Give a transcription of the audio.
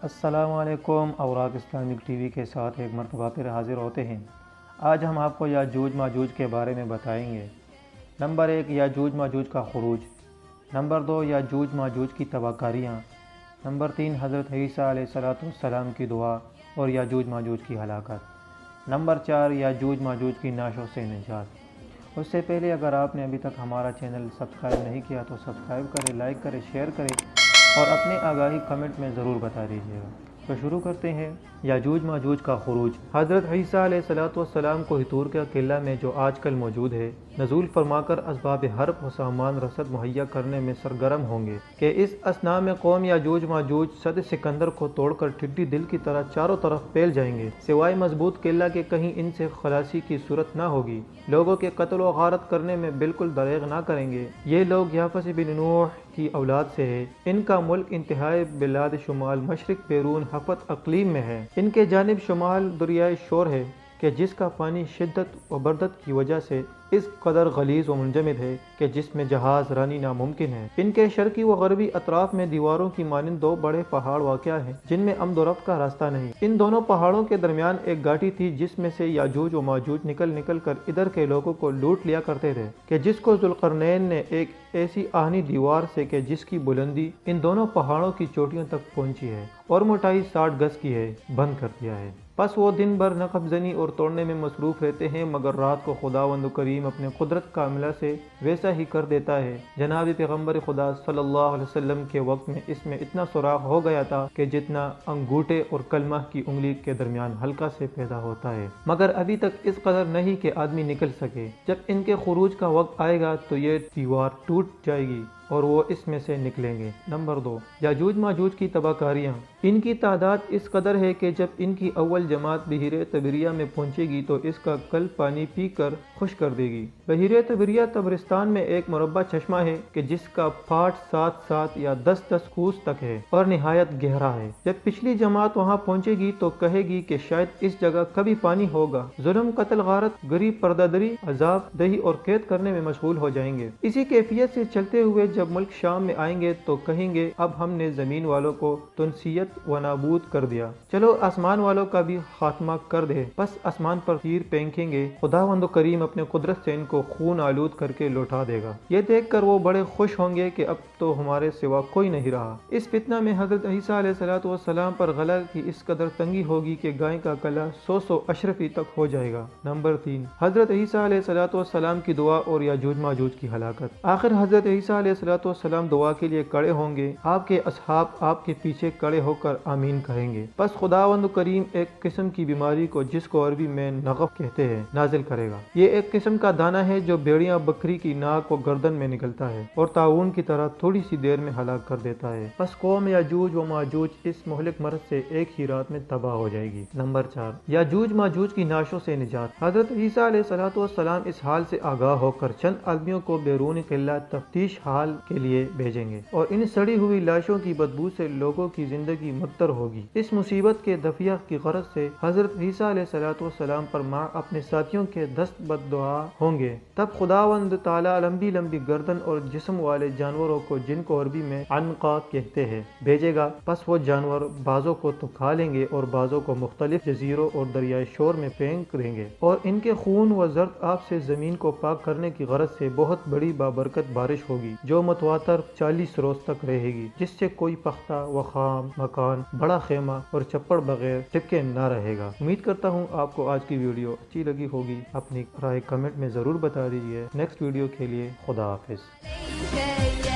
السلام علیکم، اوراق Islamic T V کے ساتھ ایک مرتبہ پھر حاضر ہوتے ہیں۔ آج ہم آپ کو یاجوج ماجوج کے بارے میں بتائیں گے۔ نمبر 1، یاجوج ماجوج کا خروج۔ نمبر 2، یاجوج ماجوج کی تباہ کاریاں۔ نمبر 3، حضرت عیسیٰ علیہ السلام کی دعا اور یاجوج ماجوج کی ہلاکت۔ نمبر 4، یاجوج ماجوج کی نعشوں سے نجات۔ اس سے پہلے اگر آپ نے ابھی تک ہمارا چینل سبسکرائب نہیں کیا تو سبسکرائب کریں، لائک کریں، شیئر کریں اور اپنے آگاہی کمنٹ میں ضرور بتا دیجیے گا۔ تو شروع کرتے ہیں۔ یاجوج ماجوج کا خروج۔ حضرت عیسیٰ علیہ السلام کو ہتور کا قلعہ میں جو آج کل موجود ہے نزول فرما کر اسباب حرب و سامان رسد مہیا کرنے میں سرگرم ہوں گے کہ اس اثناء میں قوم یاجوج ماجوج صد سکندر کو توڑ کر ٹڈی دل کی طرح چاروں طرف پھیل جائیں گے، سوائے مضبوط قلعہ کے کہیں ان سے خلاصی کی صورت نہ ہوگی۔ لوگوں کے قتل و غارت کرنے میں بالکل دریغ نہ کریں گے۔ یہ لوگ یافس بن نوح کی اولاد سے ہے۔ ان کا ملک انتہائی بلاد شمال مشرق بیرون حفت اقلیم میں ہے۔ ان کے جانب شمال دریائے شور ہے کہ جس کا پانی شدت و بردت کی وجہ سے اس قدر غلیظ و منجمد ہے کہ جس میں جہاز رانی ناممکن ہے۔ ان کے شرقی و غربی اطراف میں دیواروں کی مانند دو بڑے پہاڑ واقع ہیں جن میں آمد و رفت کا راستہ نہیں۔ ان دونوں پہاڑوں کے درمیان ایک گھاٹی تھی جس میں سے یاجوج و ماجوج نکل کر ادھر کے لوگوں کو لوٹ لیا کرتے تھے کہ جس کو ذوالقرنین نے ایک ایسی آہنی دیوار سے کہ جس کی بلندی ان دونوں پہاڑوں کی چوٹیوں تک پہنچی ہے اور موٹائی 60 گز کی ہے، بند کر دیا ہے۔ پس وہ دن بھر نقب زنی اور توڑنے میں مصروف رہتے ہیں، مگر رات کو خداوند کریم اپنے قدرت کاملہ سے ویسا ہی کر دیتا ہے۔ جناب پیغمبر خدا صلی اللہ علیہ وسلم کے وقت میں اس میں اتنا سوراخ ہو گیا تھا کہ جتنا انگوٹھے اور کلمہ کی انگلی کے درمیان حلقہ سے پیدا ہوتا ہے، مگر ابھی تک اس قدر نہیں کہ آدمی نکل سکے۔ جب ان کے خروج کا وقت آئے گا تو یہ دیوار ٹوٹ جائے گی اور وہ اس میں سے نکلیں گے۔ نمبر 2، یاجوج ماجوج کی تباہ کاریاں۔ ان کی تعداد اس قدر ہے کہ جب ان کی اول جماعت بحیرہ طبریہ میں پہنچے گی تو اس کا کل پانی پی کر خشک کر دے گی۔ بحیرہ طبریہ طبرستان میں ایک مربع چشمہ ہے کہ جس کا پھاٹ 7 یا 10 کوس تک ہے اور نہایت گہرا ہے۔ جب پچھلی جماعت وہاں پہنچے گی تو کہے گی کہ شاید اس جگہ کبھی پانی ہوگا۔ ظلم، قتل غارت، غریب پردہ دری، عذاب دہی اور قید کرنے میں مشغول ہو جائیں گے۔ اسی کیفیت سے چلتے ہوئے جب ملک شام میں آئیں گے تو کہیں گے اب ہم نے زمین والوں کو تنسیت و نابود کر دیا، چلو آسمان والوں کا بھی خاتمہ کر دے۔ پس آسمان پر تیر پھینکیں گے، خداوند کریم اپنے قدرت سے ان کو خون آلود کر کے لوٹا دے گا۔ یہ دیکھ کر وہ بڑے خوش ہوں گے کہ اب تو ہمارے سوا کوئی نہیں رہا۔ اس فتنہ میں حضرت عیسیٰ علیہ السلام پر غلہ کی اس قدر تنگی ہوگی کہ گائے کا کلا 100 اشرفی تک ہو جائے گا۔ نمبر 3، حضرت عیسیٰ علیہ السلام کی دعا اور یاجوج ماجوج کی ہلاکت۔ آخر حضرت عیسیٰ علیہ السلام دعا کے لیے کھڑے ہوں گے، آپ کے اصحاب آپ کے پیچھے کھڑے ہو کر آمین کہیں گے۔ پس خداوند کریم ایک قسم کی بیماری کو جس کو عربی میں نغف کہتے ہیں نازل کرے گا۔ یہ ایک قسم کا دانہ ہے جو بھیڑیاں بکری کی ناک و گردن میں نکلتا ہے اور طاعون کی طرح تھوڑی سی دیر میں ہلاک کر دیتا ہے۔ پس قوم یاجوج و ماجوج اس مہلک مرض سے ایک ہی رات میں تباہ ہو جائے گی۔ نمبر 4، یاجوج ماجوج کی نعشوں سے نجات۔ حضرت عیسیٰ علیہ السلام اس حال سے آگاہ ہو کر چند آدمیوں کو بیرون قلعہ تفتیش حال کے لیے بھیجیں گے اور ان سڑی ہوئی لاشوں کی بدبو سے لوگوں کی زندگی معطر ہوگی۔ اس مصیبت کے دفیع کی غرض سے حضرت عیسیٰ علیہ السلام پر ماں اپنے ساتھیوں کے دست بد دعا ہوں گے۔ تب خداوند تعالیٰ لمبی لمبی گردن اور جسم والے جانوروں کو جن کو عربی میں عنقا کہتے ہیں بھیجے گا۔ پس وہ جانور بعضوں کو تو کھا لیں گے اور بعضوں کو مختلف جزیروں اور دریائے شور میں پھینک دیں گے، اور ان کے خون و زرد آب سے زمین کو پاک کرنے کی غرض سے بہت بڑی بابرکت بارش ہوگی جو متواتر 40 روز تک رہے گی، جس سے کوئی پختہ و خام مکان، بڑا خیمہ اور چپڑ بغیر ٹپکے نہ رہے گا۔ امید کرتا ہوں آپ کو آج کی ویڈیو اچھی لگی ہوگی۔ اپنی رائے کمنٹ میں ضرور بتا دیجیے۔ نیکسٹ ویڈیو کے لیے خدا حافظ۔